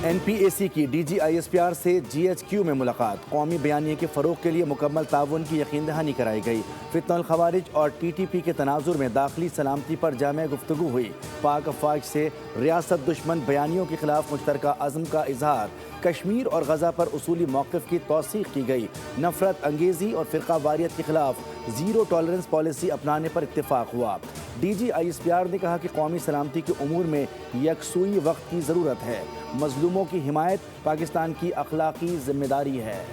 NPAC کی DG/ISPR سے GHQ میں ملاقات، قومی بیانیے کے فروغ کے لیے مکمل تعاون کی یقین دہانی کرائی گئی۔ فتنہ الخوارج اور TTP کے تناظر میں داخلی سلامتی پر جامع گفتگو ہوئی۔ پاک افواج سے ریاست دشمن بیانیوں کے خلاف مشترکہ عزم کا اظہار۔ کشمیر اور غزہ پر اصولی موقف کی توثیق کی گئی۔ نفرت انگیزی اور فرقہ واریت کے خلاف زیرو ٹالرنس پالیسی اپنانے پر اتفاق ہوا۔ DG/ISPR نے کہا کہ قومی سلامتی کے امور میں یکسوئی وقت کی ضرورت ہے۔ مظلوموں کی حمایت پاکستان کی اخلاقی ذمہ داری ہے۔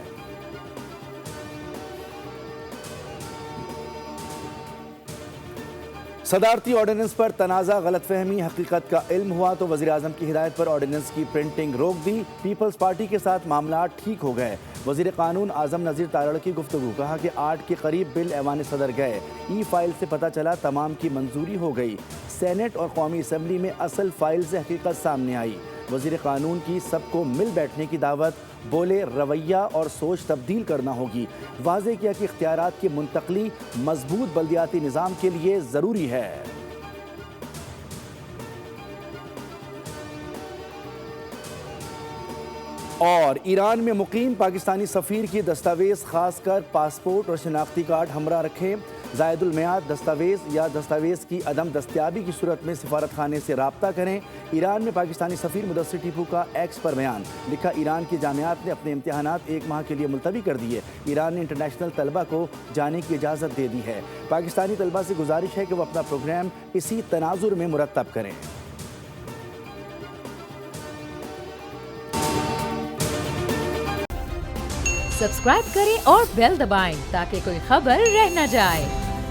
صدارتی آرڈیننس پر تنازع، غلط فہمی، حقیقت کا علم ہوا تو وزیراعظم کی ہدایت پر آرڈیننس کی پرنٹنگ روک دی۔ پیپلز پارٹی کے ساتھ معاملات ٹھیک ہو گئے۔ وزیر قانون اعظم نذیر تارڑ کی گفتگو، کہا کہ 8 کے قریب بل ایوان صدر گئے، ای فائل سے پتہ چلا تمام کی منظوری ہو گئی۔ سینٹ اور قومی اسمبلی میں اصل فائل سے حقیقت سامنے آئی۔ وزیر قانون کی سب کو مل بیٹھنے کی دعوت، بولے رویہ اور سوچ تبدیل کرنا ہوگی۔ واضح کیا کہ اختیارات کی منتقلی مضبوط بلدیاتی نظام کے لیے ضروری ہے۔ اور ایران میں مقیم پاکستانی سفیر کی دستاویز، خاص کر پاسپورٹ اور شناختی کارڈ ہمراہ رکھیں۔ زائد المیعاد دستاویز یا دستاویز کی عدم دستیابی کی صورت میں سفارت خانے سے رابطہ کریں۔ ایران میں پاکستانی سفیر مدثر ٹیپو کا ایکس پر بیان، لکھا ایران کی جامعات نے اپنے امتحانات 1 ماہ کے لیے ملتوی کر دیے۔ ایران نے انٹرنیشنل طلبہ کو جانے کی اجازت دے دی ہے۔ پاکستانی طلبہ سے گزارش ہے کہ وہ اپنا پروگرام اسی تناظر میں مرتب کریں۔ سبسکرائب کریں اور بیل دبائیں تاکہ کوئی خبر رہ نہ جائے۔